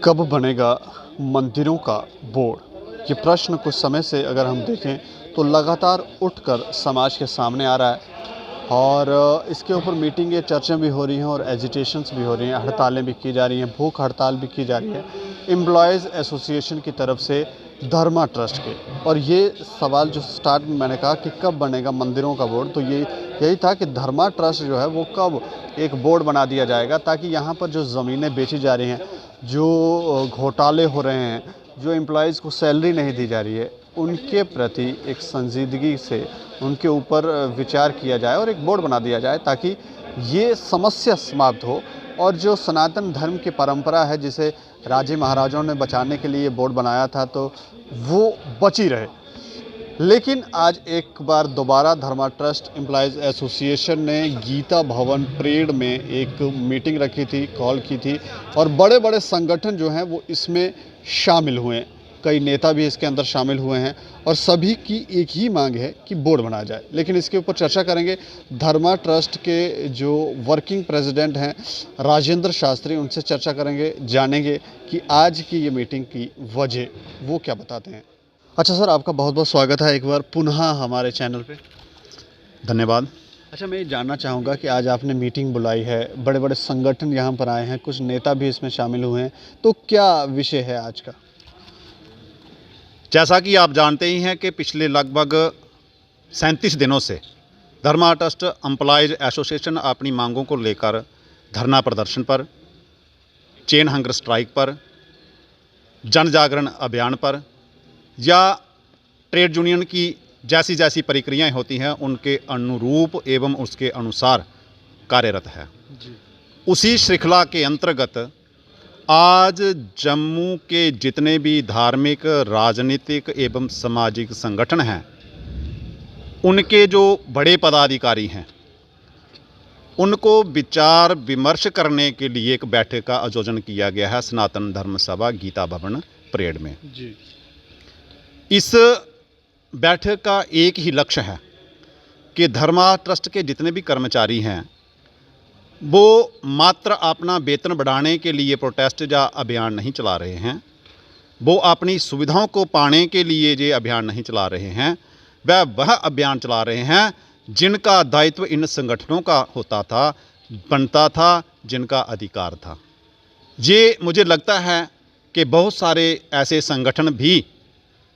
कब बनेगा मंदिरों का बोर्ड? ये प्रश्न कुछ समय से अगर हम देखें तो लगातार उठकर समाज के सामने आ रहा है और इसके ऊपर मीटिंगें चर्चाएं भी हो रही हैं और एजिटेशंस भी हो रही हैं, हड़तालें भी की जा रही हैं, भूख हड़ताल भी की जा रही है एम्प्लॉयज़ एसोसिएशन की तरफ से धर्मा ट्रस्ट के। और ये सवाल जो स्टार्ट में मैंने कहा कि कब बनेगा मंदिरों का बोर्ड, तो यही था कि धर्मा ट्रस्ट जो है वो कब एक बोर्ड बना दिया जाएगा ताकि यहाँ पर जो ज़मीनें बेची जा रही हैं, जो घोटाले हो रहे हैं, जो एम्प्लॉयज़ को सैलरी नहीं दी जा रही है, उनके प्रति एक संजीदगी से उनके ऊपर विचार किया जाए और एक बोर्ड बना दिया जाए ताकि ये समस्या समाप्त हो और जो सनातन धर्म की परंपरा है जिसे राजे महाराजाओं ने बचाने के लिए ये बोर्ड बनाया था तो वो बची रहे। लेकिन आज एक बार दोबारा धर्मा ट्रस्ट एम्प्लॉयज़ एसोसिएशन ने गीता भवन परेड में एक मीटिंग रखी थी, कॉल की थी और बड़े बड़े संगठन जो हैं वो इसमें शामिल हुए हैं। कई नेता भी इसके अंदर शामिल हुए हैं और सभी की एक ही मांग है कि बोर्ड बनाया जाए। लेकिन इसके ऊपर चर्चा करेंगे धर्मा ट्रस्ट के जो वर्किंग प्रेसिडेंट हैं राजेंद्र शास्त्री, उनसे चर्चा करेंगे, जानेंगे कि आज की ये मीटिंग की वजह वो क्या बताते हैं। अच्छा सर, आपका बहुत बहुत स्वागत है एक बार पुनः हमारे चैनल पे। धन्यवाद। अच्छा, मैं ये जानना चाहूँगा कि आज आपने मीटिंग बुलाई है, बड़े बड़े संगठन यहाँ पर आए हैं, कुछ नेता भी इसमें शामिल हुए हैं, तो क्या विषय है आज का? जैसा कि आप जानते ही हैं कि पिछले लगभग 37 दिनों से धर्मा ट्रस्ट एम्प्लॉयज़ एसोसिएशन अपनी मांगों को लेकर धरना प्रदर्शन पर, चेन हंगर स्ट्राइक पर, जन जागरण अभियान पर या ट्रेड यूनियन की जैसी जैसी प्रक्रियाएं होती हैं उनके अनुरूप एवं उसके अनुसार कार्यरत है। उसी श्रृंखला के अंतर्गत आज जम्मू के जितने भी धार्मिक, राजनीतिक एवं सामाजिक संगठन हैं उनके जो बड़े पदाधिकारी हैं उनको विचार विमर्श करने के लिए एक बैठक का आयोजन किया गया है सनातन धर्म सभा गीता भवन परेड में। जी। इस बैठक का एक ही लक्ष्य है कि धर्मा ट्रस्ट के जितने भी कर्मचारी हैं वो मात्र अपना वेतन बढ़ाने के लिए प्रोटेस्ट या अभियान नहीं चला रहे हैं, वो अपनी सुविधाओं को पाने के लिए ये अभियान नहीं चला रहे हैं, वह अभियान चला रहे हैं जिनका दायित्व इन संगठनों का होता था, बनता था, जिनका अधिकार था। ये मुझे लगता है कि बहुत सारे ऐसे संगठन भी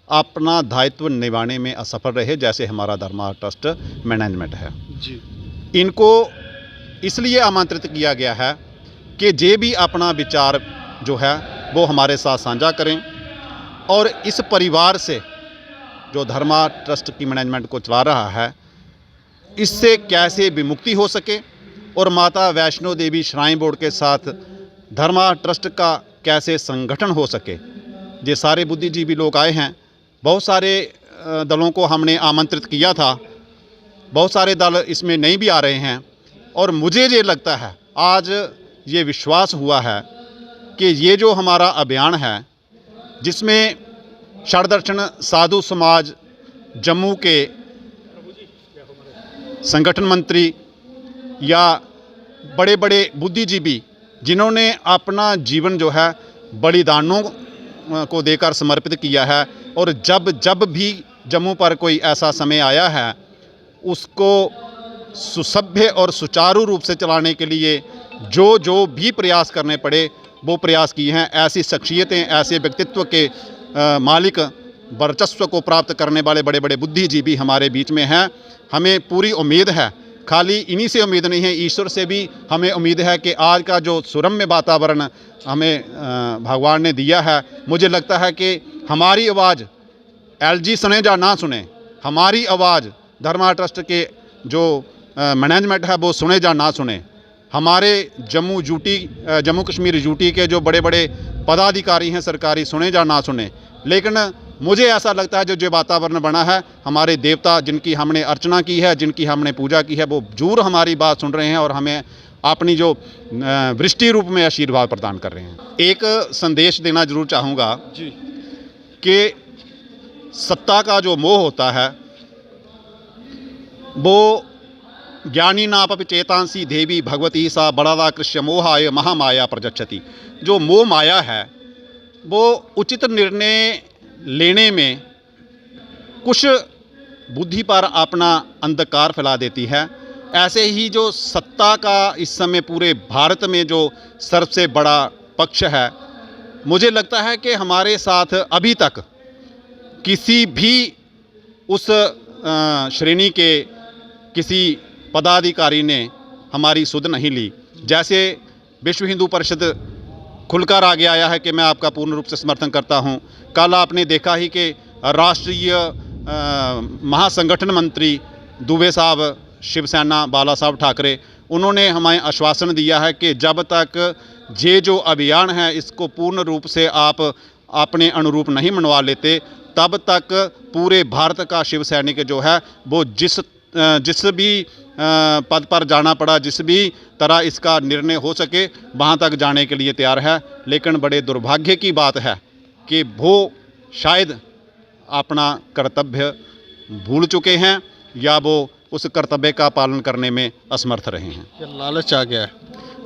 अपना दायित्व निभाने में असफल रहे, जैसे हमारा धर्मा ट्रस्ट मैनेजमेंट है। जी। इनको इसलिए आमंत्रित किया गया है कि जे भी अपना विचार जो है वो हमारे साथ साझा करें और इस परिवार से जो धर्मा ट्रस्ट की मैनेजमेंट को चला रहा है इससे कैसे विमुक्ति हो सके और माता वैष्णो देवी श्राइन बोर्ड के साथ धर्मा ट्रस्ट का कैसे संगठन हो सके। ये सारे बुद्धिजीवी लोग आए हैं, बहुत सारे दलों को हमने आमंत्रित किया था, बहुत सारे दल इसमें नहीं भी आ रहे हैं और मुझे ये लगता है आज ये विश्वास हुआ है कि ये जो हमारा अभियान है जिसमें षडदर्शन साधु समाज जम्मू के संगठन मंत्री या बड़े बड़े बुद्धिजीवी जिन्होंने अपना जीवन जो है बलिदानों को देकर समर्पित किया है और जब जब भी जम्मू पर कोई ऐसा समय आया है उसको सुसभ्य और सुचारू रूप से चलाने के लिए जो भी प्रयास करने पड़े वो प्रयास किए हैं। ऐसी शख्सियतें, ऐसे व्यक्तित्व के मालिक, वर्चस्व को प्राप्त करने वाले बड़े बड़े बुद्धिजीवी हमारे बीच में हैं। हमें पूरी उम्मीद है, खाली इन्हीं से उम्मीद नहीं है, ईश्वर से भी हमें उम्मीद है कि आज का जो सुरम्य वातावरण हमें भगवान ने दिया है, मुझे लगता है कि हमारी आवाज़ एलजी सुने या ना सुने, हमारी आवाज़ धर्मा ट्रस्ट के जो मैनेजमेंट है वो सुने या ना सुने, हमारे जम्मू कश्मीर यूटी के जो बड़े बड़े पदाधिकारी हैं सरकारी सुने या ना सुने, लेकिन मुझे ऐसा लगता है जो वातावरण बना है हमारे देवता जिनकी हमने अर्चना की है, जिनकी हमने पूजा की है, वो जरूर हमारी बात सुन रहे हैं और हमें अपनी जो वृष्टि रूप में आशीर्वाद प्रदान कर रहे हैं। एक संदेश देना जरूर चाहूँगा कि सत्ता का जो मोह होता है वो ज्ञानी नापि चेतांसी देवी भगवती सा बड़ादा कृष्य मोहाय महामाया प्रजच्छति। जो मोह माया है वो उचित निर्णय लेने में कुछ बुद्धि पर अपना अंधकार फैला देती है। ऐसे ही जो सत्ता का इस समय पूरे भारत में जो सबसे बड़ा पक्ष है, मुझे लगता है कि हमारे साथ अभी तक किसी भी उस श्रेणी के किसी पदाधिकारी ने हमारी सुध नहीं ली। जैसे विश्व हिंदू परिषद खुलकर आगे आया है कि मैं आपका पूर्ण रूप से समर्थन करता हूं। कल आपने देखा ही कि राष्ट्रीय महासंगठन मंत्री दुबे साहब, शिवसेना बाला साहब ठाकरे, उन्होंने हमें आश्वासन दिया है कि जब तक ये जो अभियान है इसको पूर्ण रूप से आप अपने अनुरूप नहीं मनवा लेते, तब तक पूरे भारत का शिव सैनिक जो है वो जिस भी पद पर जाना पड़ा, जिस भी तरह इसका निर्णय हो सके वहाँ तक जाने के लिए तैयार है। लेकिन बड़े दुर्भाग्य की बात है कि वो शायद अपना कर्तव्य भूल चुके हैं या वो उस कर्तव्य का पालन करने में असमर्थ रहे हैं। क्या लालच आ गया है?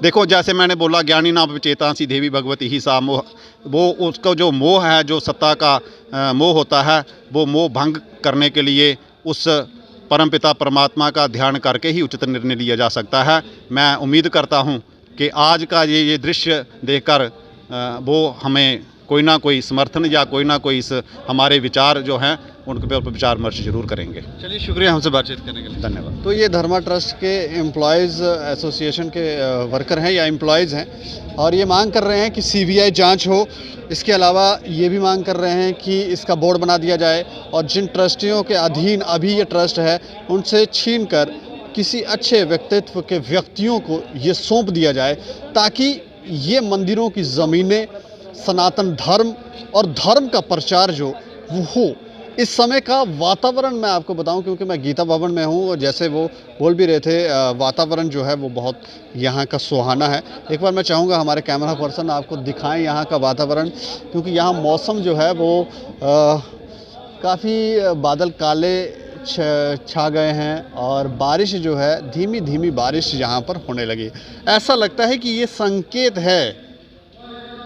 देखो, जैसे मैंने बोला, ज्ञानी नाम चेतांसी देवी भगवती ही सा मोह, वो उसका जो मोह है, जो सत्ता का मोह होता है, वो मोह भंग करने के लिए उस परमपिता परमात्मा का ध्यान करके ही उचित निर्णय लिया जा सकता है। मैं उम्मीद करता हूँ कि आज का ये दृश्य देखकर वो हमें कोई ना कोई समर्थन या कोई ना कोई इस हमारे विचार जो हैं उनके पे विचार विमर्श जरूर करेंगे। चलिए, शुक्रिया हमसे बातचीत करने के लिए। धन्यवाद। तो ये धर्मा ट्रस्ट के एम्प्लॉयज़ एसोसिएशन के वर्कर हैं या एम्प्लॉयज़ हैं, और ये मांग कर रहे हैं कि सीबीआई जांच हो। इसके अलावा ये भी मांग कर रहे हैं कि इसका बोर्ड बना दिया जाए और जिन ट्रस्टियों के अधीन अभी ये ट्रस्ट है उनसे छीन कर किसी अच्छे व्यक्तित्व के व्यक्तियों को ये सौंप दिया जाए, ताकि ये मंदिरों की ज़मीनें सनातन धर्म और धर्म का प्रचार जो वो हो। इस समय का वातावरण मैं आपको बताऊं, क्योंकि मैं गीता भवन में हूं, और जैसे वो बोल भी रहे थे, वातावरण जो है वो बहुत यहाँ का सुहाना है। एक बार मैं चाहूँगा हमारे कैमरा पर्सन आपको दिखाएं यहाँ का वातावरण, क्योंकि यहाँ मौसम जो है वो काफ़ी बादल काले छा गए हैं और बारिश जो है धीमी धीमी बारिश यहाँ पर होने लगी। ऐसा लगता है कि ये संकेत है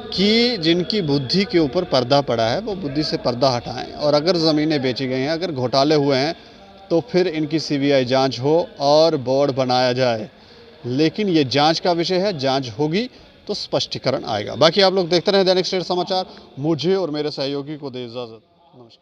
कि जिनकी बुद्धि के ऊपर पर्दा पड़ा है वो बुद्धि से पर्दा हटाएं, और अगर ज़मीनें बेची गई हैं, अगर घोटाले हुए हैं, तो फिर इनकी सीबीआई जांच हो और बोर्ड बनाया जाए। लेकिन ये जांच का विषय है, जांच होगी तो स्पष्टीकरण आएगा। बाकी आप लोग देखते रहें दैनिक स्टेट समाचार। मुझे और मेरे सहयोगी को दे इजाज़त। नमस्कार।